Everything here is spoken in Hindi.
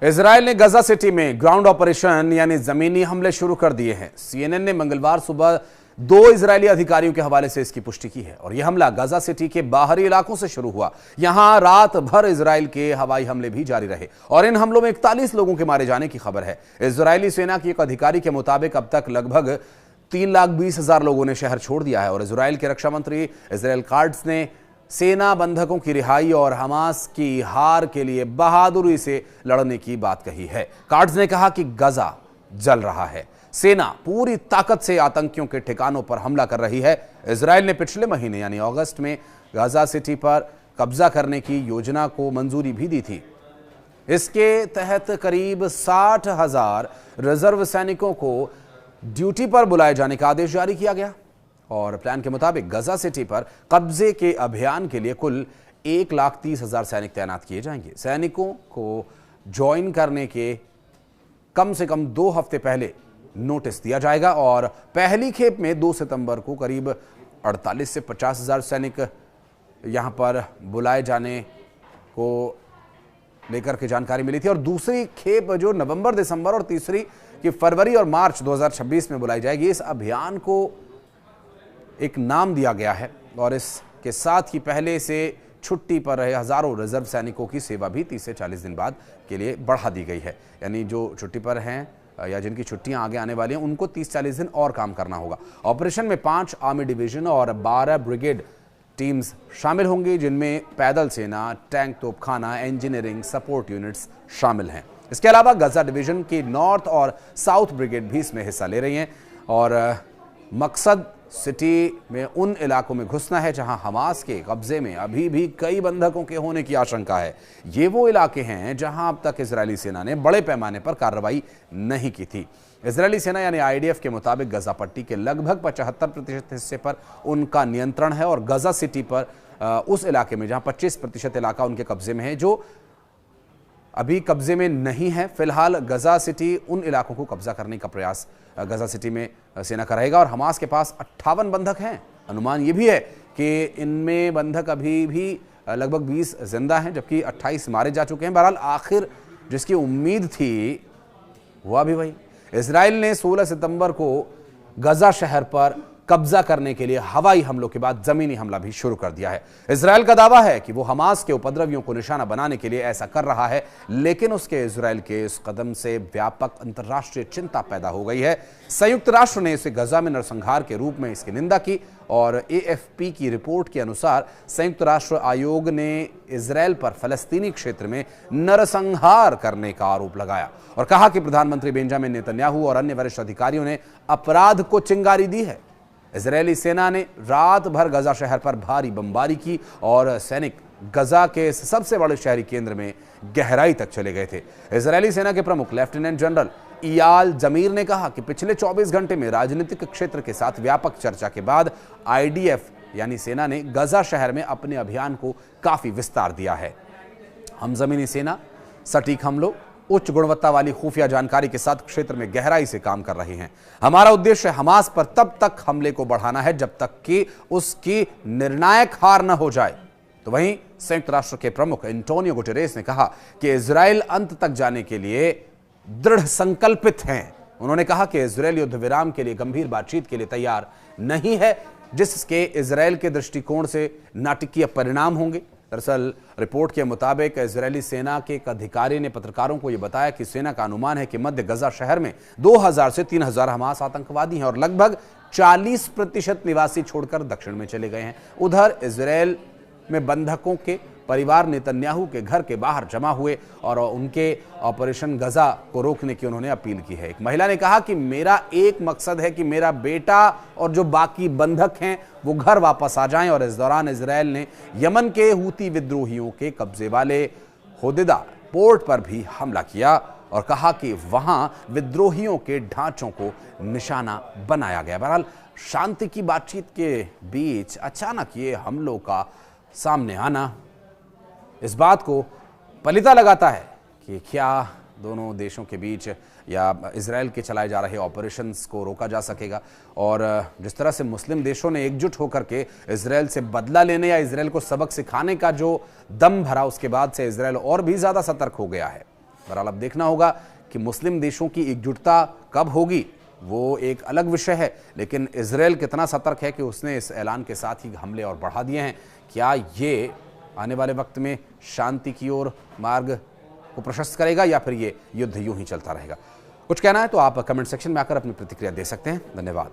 इजराइल ने गजा सिटी में ग्राउंड ऑपरेशन यानी जमीनी हमले शुरू कर दिए हैं। सीएनएन ने मंगलवार सुबह 2 इजरायली अधिकारियों के हवाले से इसकी पुष्टि की है और यह हमला गजा सिटी के बाहरी इलाकों से शुरू हुआ। यहां रात भर इजराइल के हवाई हमले भी जारी रहे और इन हमलों में 41 लोगों के मारे जाने की खबर है। इजरायली सेना की एक अधिकारी के मुताबिक अब तक लगभग 3,20,000 लोगों ने शहर छोड़ दिया है और इजराइल के रक्षा मंत्री इजराइल काट्ज ने सेना बंधकों की रिहाई और हमास की हार के लिए बहादुरी से लड़ने की बात कही है। काट्ज ने कहा कि गजा जल रहा है, सेना पूरी ताकत से आतंकियों के ठिकानों पर हमला कर रही है। इजराइल ने पिछले महीने यानी अगस्त में गजा सिटी पर कब्जा करने की योजना को मंजूरी भी दी थी। इसके तहत करीब 60,000 रिजर्व सैनिकों को ड्यूटी पर बुलाए जाने का आदेश जारी किया गया और प्लान के मुताबिक गजा सिटी पर कब्जे के अभियान के लिए कुल 1,30,000 सैनिक तैनात किए जाएंगे। सैनिकों को ज्वाइन करने के कम से कम 2 हफ्ते पहले नोटिस दिया जाएगा और पहली खेप में 2 सितंबर को करीब 48 से 50,000 सैनिक यहां पर बुलाए जाने को लेकर के जानकारी मिली थी और दूसरी खेप जो नवंबर, दिसंबर और तीसरी की फरवरी और मार्च 2026 में बुलाई जाएगी। इस अभियान को एक नाम दिया गया है और इसके साथ ही पहले से छुट्टी पर रहे हजारों रिजर्व सैनिकों की सेवा भी 30 से 40 दिन बाद के लिए बढ़ा दी गई है। यानी जो छुट्टी पर हैं या जिनकी छुट्टियां आगे आने वाली हैं उनको 30-40 दिन और काम करना होगा। ऑपरेशन में 5 आर्मी डिवीजन और 12 ब्रिगेड टीम्स शामिल होंगी, जिनमें पैदल सेना, टैंक, तोपखाना, इंजीनियरिंग सपोर्ट यूनिट्स शामिल हैं। इसके अलावा गजा डिवीजन की नॉर्थ और साउथ ब्रिगेड भी इसमें हिस्सा ले रही हैं और मकसद सिटी में उन इलाकों में घुसना है जहां हमास के कब्जे में अभी भी कई बंधकों के होने की आशंका है। ये वो इलाके हैं जहां अब तक इजरायली सेना ने बड़े पैमाने पर कार्रवाई नहीं की थी। इजरायली सेना यानी आईडीएफ के मुताबिक गजा पट्टी के लगभग 75% हिस्से पर उनका नियंत्रण है और गजा सिटी पर उस इलाके में जहां 25% इलाका उनके कब्जे में है जो अभी कब्जे में नहीं है। फिलहाल गजा सिटी उन इलाकों को कब्जा करने का प्रयास गजा सिटी में सेना करेगा और हमास के पास 58 बंधक हैं। अनुमान यह भी है कि इनमें बंधक अभी भी लगभग 20 जिंदा हैं जबकि 28 मारे जा चुके हैं। बहरहाल आखिर जिसकी उम्मीद थी वह भी वही। इजराइल ने 16 सितंबर को गजा शहर पर कब्जा करने के लिए हवाई हमलों के बाद जमीनी हमला भी शुरू कर दिया है। इजराइल का दावा है कि वो हमास के उपद्रवियों को निशाना बनाने के लिए ऐसा कर रहा है, लेकिन उसके इजराइल के इस कदम से व्यापक अंतर्राष्ट्रीय चिंता पैदा हो गई है। संयुक्त राष्ट्र ने इसे गजा में नरसंहार के रूप में इसकी निंदा की और एएफपी की रिपोर्ट के अनुसार संयुक्त राष्ट्र आयोग ने इजराइल पर फलस्तीनी क्षेत्र में नरसंहार करने का आरोप लगाया और कहा कि प्रधानमंत्री बेंजामिन नेतन्याहू और अन्य वरिष्ठ अधिकारियों ने अपराध को चिंगारी दी है। इजरायली सेना ने रात भर गजा शहर पर भारी बमबारी की और सैनिक गजा के सबसे बड़े शहरी केंद्र में गहराई तक चले गए थे। इजरायली सेना के प्रमुख लेफ्टिनेंट जनरल इयाल जमीर ने कहा कि पिछले 24 घंटे में राजनीतिक क्षेत्र के साथ व्यापक चर्चा के बाद आईडीएफ यानी सेना ने गजा शहर में अपने अभियान को काफी विस्तार दिया है। हम जमीनी सेना सटीक हमलों, उच्च गुणवत्ता वाली खुफिया जानकारी के साथ क्षेत्र में गहराई से काम कर रहे हैं। हमारा उद्देश्य हमास पर तब तक हमले को बढ़ाना है जब तक कि उसकी निर्णायक हार न हो जाए। तो वहीं संयुक्त राष्ट्र के प्रमुख एंटोनियो गुटेरेस ने कहा कि इजराइल अंत तक जाने के लिए दृढ़ संकल्पित हैं। उन्होंने कहा कि इजराइल युद्ध विराम के लिए गंभीर बातचीत के लिए तैयार नहीं है, जिसके इजराइल के दृष्टिकोण से नाटकीय परिणाम होंगे। दरअसल रिपोर्ट के मुताबिक इजरायली सेना के एक अधिकारी ने पत्रकारों को यह बताया कि सेना का अनुमान है कि मध्य गजा शहर में 2,000 से 3,000 हमास आतंकवादी हैं और लगभग 40% निवासी छोड़कर दक्षिण में चले गए हैं। उधर इजरायल में बंधकों के परिवार नेतन्याहू के घर के बाहर जमा हुए और उनके ऑपरेशन गजा को रोकने की उन्होंने अपील की है। एक महिला ने कहा कि मेरा एक मकसद है कि मेरा बेटा और जो बाकी बंधक हैं वो घर वापस आ जाएं और इस दौरान इजरायल ने यमन के हूती विद्रोहियों के कब्जे वाले होदेदा पोर्ट पर भी हमला किया और कहा कि वहां विद्रोहियों के ढांचों को निशाना बनाया गया। बहरहाल शांति की बातचीत के बीच अचानक ये हमलों का सामने आना इस बात को पलीता लगाता है कि क्या दोनों देशों के बीच या इजराइल के चलाए जा रहे ऑपरेशंस को रोका जा सकेगा। और जिस तरह से मुस्लिम देशों ने एकजुट होकर के इजराइल से बदला लेने या इजराइल को सबक सिखाने का जो दम भरा, उसके बाद से इजराइल और भी ज़्यादा सतर्क हो गया है। बहरहाल अब देखना होगा कि मुस्लिम देशों की एकजुटता कब होगी, वो एक अलग विषय है। लेकिन इजराइल कितना सतर्क है कि उसने इस ऐलान के साथ ही हमले और बढ़ा दिए हैं। क्या ये आने वाले वक्त में शांति की ओर मार्ग को प्रशस्त करेगा या फिर ये युद्ध यूं ही चलता रहेगा? कुछ कहना है तो आप कमेंट सेक्शन में आकर अपनी प्रतिक्रिया दे सकते हैं। धन्यवाद।